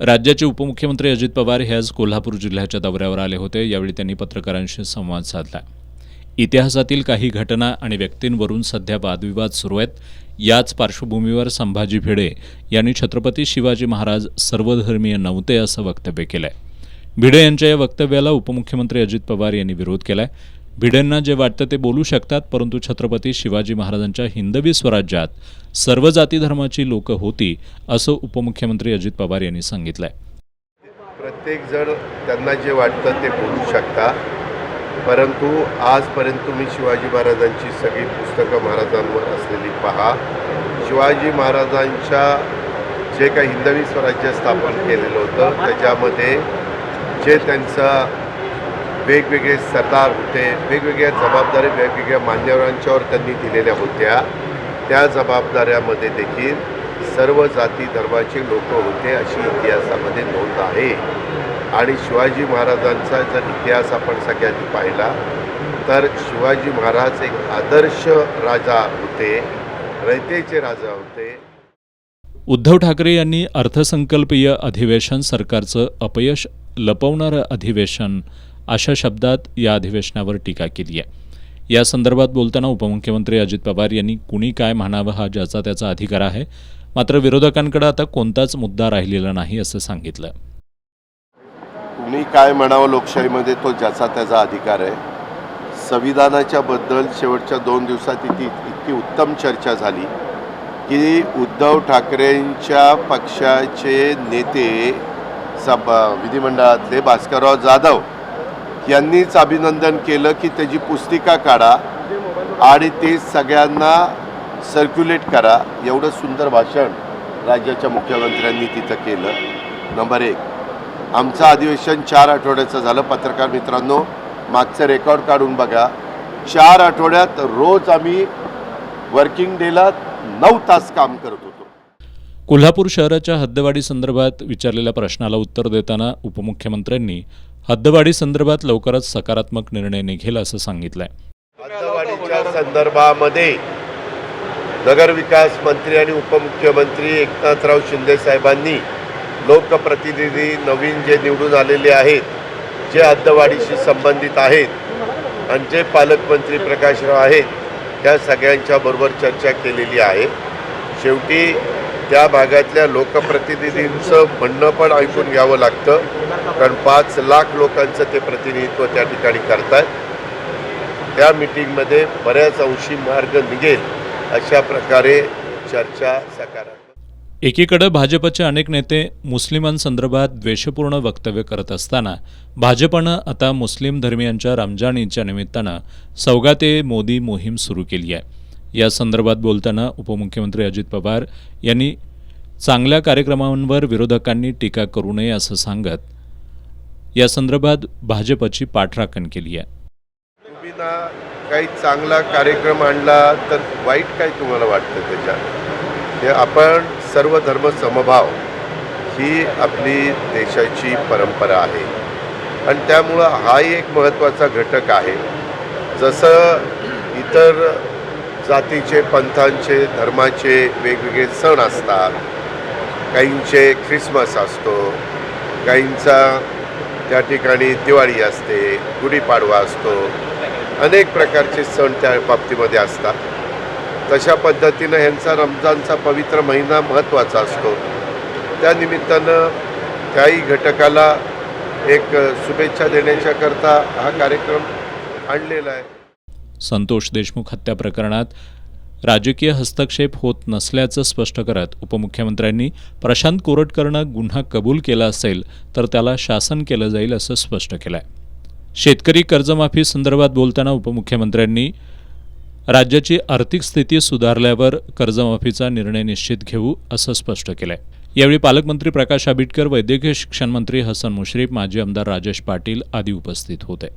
राज्याचे उपमुख्यमंत्री अजित पवार हे आज कोल्हापूर जिल्ह्याच्या दौऱ्यावर आले होते। यावेळी त्यांनी पत्रकारांशी संवाद साधला। इतिहासातील काही घटना आणि व्यक्तींवरून सध्या वादविवाद सुरू आहेत। याच पार्श्वभूमीवर संभाजी भिडे यांनी छत्रपती शिवाजी महाराज सर्वधर्मीय नव्हते असं वक्तव्य केलंय। भिडे यांच्या या वक्तव्याला उपमुख्यमंत्री अजित पवार यांनी विरोध केलाय। भिडेंना जे वाटतं ते बोलू शकतात, परंतु छत्रपती शिवाजी महाराजांच्या हिंदवी स्वराज्यात सर्व जाती धर्माची लोक होती असं उपमुख्यमंत्री अजित पवार यांनी सांगितलंय। प्रत्येक जण त्यांना जे वाटतं ते बोलू शकता, परंतु आजपर्यंत तुम्ही शिवाजी महाराजांची सगळी पुस्तकं महाराजांवर असलेली पहा। शिवाजी महाराजांच्या जे काही हिंदवी स्वराज्य स्थापन केलेलं होतं त्याच्यामध्ये जे त्यांचा वेगवेगळे सरदार होते, वेगवेगळ्या जबाबदारी वेगवेगळ्या मान्यवरांच्यावर त्यांनी दिलेल्या होत्या, त्या जबाबदाऱ्यामध्ये देखील सर्व जाती धर्माचे लोक होते अशी इतिहासामध्ये नोंद आहे। आणि शिवाजी महाराजांचा जर इतिहास आपण सगळ्यांनी पाहिला तर शिवाजी महाराज एक आदर्श राजा होते, रयतेचे राजा होते। उद्धव ठाकरे यांनी अर्थसंकल्पीय अधिवेशन सरकारचं अपयश लपवणारं अधिवेशन अशा शब्दात या अधिवेशनावर टीका केली आहे। या संदर्भात बोलताना उपमुख्यमंत्री अजित पवार यांनी कुणी काय म्हणावं हा ज्याचा त्याचा अधिकार आहे, मात्र विरोधकांकडे आता कोणताच मुद्दा राहिलेला नाही असं सांगितलं। कुणी काय म्हणावं लोकशाहीमध्ये तो ज्याचा त्याचा अधिकार आहे। संविधानाच्या बद्दल शेवटच्या 2 दिवसात इतकी उत्तम चर्चा झाली की उद्धव ठाकरेंच्या पक्षाचे नेते विधिमंडळातले भास्करराव जाधव यांनीच अभिनंदन केलं की त्याची पुस्तिका काढा आणि ते सगळ्यांना सर्क्युलेट करा। एवढं सुंदर भाषण राज्याच्या मुख्यमंत्र्यांनी तिथं केलं। नंबर 1, आमचं अधिवेशन 4 आठवड्याचं झालं। पत्रकार मित्रांनो, मागचं रेकॉर्ड काढून बघा। 4 आठवड्यात रोज आम्ही वर्किंग डेला 9 तास काम करत होतो। कोल्हापूर शहराच्या हद्दवाढी संदर्भात विचारलेल्या प्रश्नाला उत्तर देताना उपमुख्यमंत्र्यांनी हद्दवाढी संदर्भात लवकरच सकारात्मक निर्णय निघेल असं सांगितलंय। हद्दवाढीच्या संदर्भामध्ये नगरविकास मंत्री आणि उपमुख्यमंत्री एकनाथराव शिंदे साहेबांनी लोकप्रतिनिधी नवीन जे निवडून आलेले आहेत, जे हद्दवाढीशी संबंधित आहेत आणि जे पालकमंत्री प्रकाशराव आहेत, त्या सगळ्यांच्या बरोबर चर्चा केलेली आहे। शेवटी त्या भागातल्या लोकप्रतिनिधींचं म्हणणं पण ऐकून घ्यावं लागतं, कारण 5 लाख लोकांचं ते प्रतिनिधित्व त्या ठिकाणी करतात। त्या मीटिंगमध्ये बऱ्याच अंशी मार्ग निघेल अशा प्रकारे चर्चा सकारात्मक। एकीकडे भाजपचे अनेक नेते मुस्लिमांसंदर्भात द्वेषपूर्ण वक्तव्य करत असताना भाजपनं आता मुस्लिम धर्मियांच्या रमजान ईदच्या निमित्तानं सौगाते मोदी मोहीम सुरू केली आहे। या संदर्भात बोलताना उपमुख्यमंत्री अजित पवार यांनी चांगल्या कार्यक्रमांवर विरोधकांनी टीका करू नये असं सांगत या संदर्भात भाजपची पाठराखण केली आहे। तुम्ही ना काही चांगला कार्यक्रम आणला तर वाईट काय तुम्हाला वाटतं त्याच्यात? हे आपण सर्व धर्म समभाव ही आपली देशाची परंपरा आहे आणि त्यामुळं हाही एक महत्त्वाचा घटक आहे। जसं इतर जातीचे, पंथांचे, धर्माचे वेगवेगळे सण असतात, काहींचे ख्रिसमस असतो, काहींचा त्या ठिकाणी दिवाळी असते, गुढीपाडवा असतो, अनेक प्रकारचे सण त्या बाबतीमध्ये असतात। तशा पद्धतीनं ह्यांचा रमजानचा पवित्र महिना महत्त्वाचा असतो। त्या निमित्तानं त्याही घटकाला एक शुभेच्छा देण्याच्याकरता हा कार्यक्रम आणलेला आहे। संतोष देशमुख हत्या प्रकरणात राजकीय हस्तक्षेप होत नसल्याचं स्पष्ट करत उपमुख्यमंत्र्यांनी प्रशांत कोरटकरनं गुन्हा कबूल केला असेल तर त्याला शासन केलं जाईल असं स्पष्ट केलंय। शेतकरी कर्जमाफी संदर्भात बोलताना उपमुख्यमंत्र्यांनी राज्याची आर्थिक स्थिती सुधारल्यावर कर्जमाफीचा निर्णय निश्चित घेऊ असं स्पष्ट केलंय। यावेळी पालकमंत्री प्रकाश आंबेडकर, वैद्यकीय शिक्षण मंत्री हसन मुश्रीफ, माजी आमदार राजेश पाटील आदी उपस्थित होते।